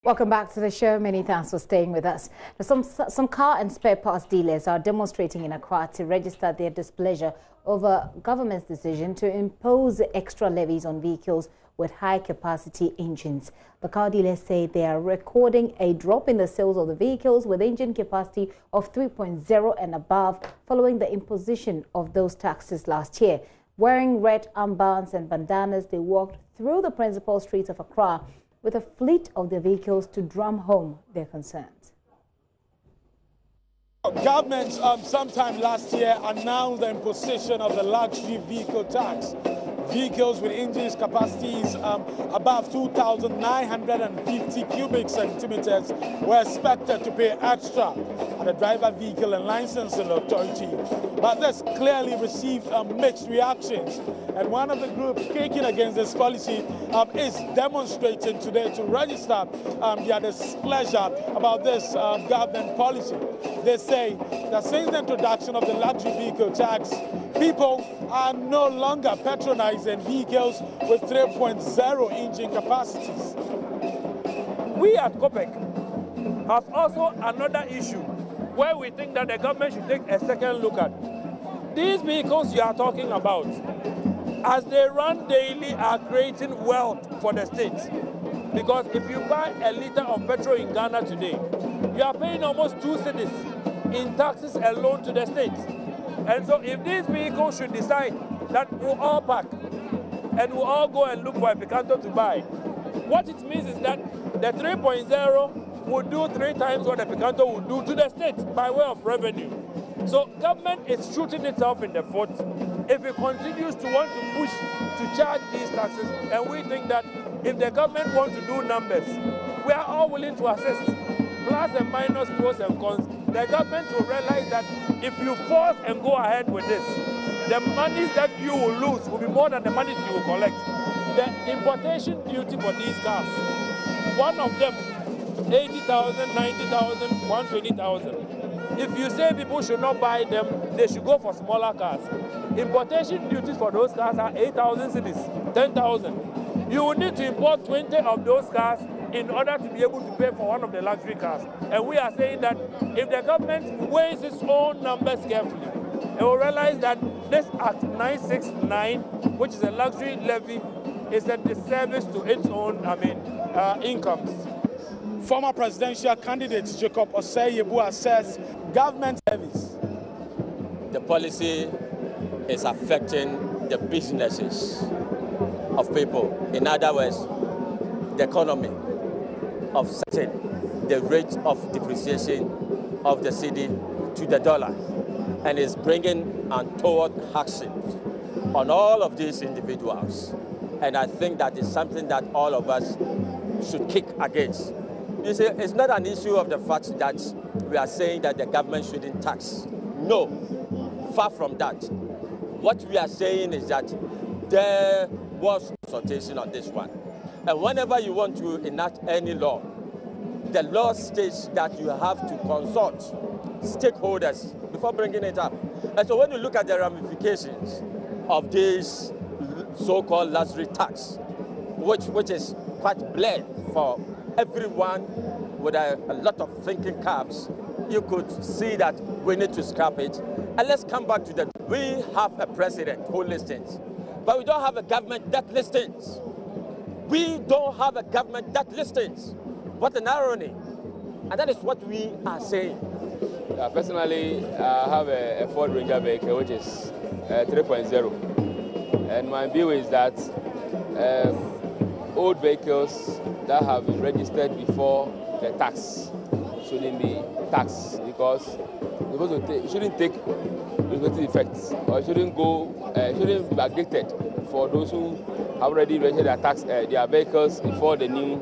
Welcome back to the show. Many thanks for staying with us. Now, some car and spare parts dealers are demonstrating in Accra to register their displeasure over government's decision to impose extra levies on vehicles with high-capacity engines. The car dealers say they are recording a drop in the sales of the vehicles with engine capacity of 3.0 and above following the imposition of those taxes last year. Wearing red armbands and bandanas, they walked through the principal streets of Accra with a fleet of their vehicles to drum home their concerns. Government sometime last year announced the imposition of the luxury vehicle tax. Vehicles with engines capacities above 2,950 cubic centimeters were expected to pay extra at the Driver Vehicle and Licensing Authority. But this clearly received mixed reactions. And one of the groups kicking against this policy is demonstrating today to register their displeasure about this government policy. They say that since the introduction of the luxury vehicle tax, people are no longer patronizing vehicles with 3.0 engine capacities. We at COPEC have also another issue where we think that the government should take a second look at. These vehicles you are talking about, as they run daily, are creating wealth for the state. Because if you buy a liter of petrol in Ghana today, you are paying almost 2 cedis in taxes alone to the state. And so if these vehicles should decide that we'll all pack and we'll all go and look for a Picanto to buy, what it means is that the 3.0 will do 3 times what the Picanto will do to the state by way of revenue. So government is shooting itself in the foot if it continues to want to push to charge these taxes. And we think that if the government wants to do numbers, we are all willing to assist. Plus and minus, pros and cons. The government will realize that if you force and go ahead with this, the monies that you will lose will be more than the money you will collect. The importation duty for these cars, one of them, 80,000, 90,000, 120,000. If you say people should not buy them, they should go for smaller cars. Importation duties for those cars are 8,000 cedis, 10,000. You will need to import 20 of those cars in order to be able to pay for one of the luxury cars. And we are saying that if the government weighs its own numbers carefully, it will realize that this Act 969, which is a luxury levy, is a disservice to its own, incomes. Former presidential candidate Jacob Osei-Yebu says government levies. The policy is affecting the businesses of people. In other words, the economy of setting the rate of depreciation of the cedi to the dollar, and is bringing untoward action on all of these individuals. And I think that is something that all of us should kick against. You see, it's not an issue of the fact that we are saying that the government shouldn't tax. No, far from that. What we are saying is that there was consultation on this one. And whenever you want to enact any law, the law states that you have to consult stakeholders before bringing it up. And so when you look at the ramifications of this so-called luxury tax, which is quite black for everyone with a lot of thinking caps, you could see that we need to scrap it. And let's come back to that. We have a president who listens, but we don't have a government that listens. We don't have a government that listens. What an irony. And that is what we are saying. Personally, I have a Ford Ranger vehicle, which is 3.0. And my view is that old vehicles that have been registered before the tax shouldn't be taxed, because it shouldn't take negative effects, or shouldn't be addicted for those who have already registered their vehicles before the new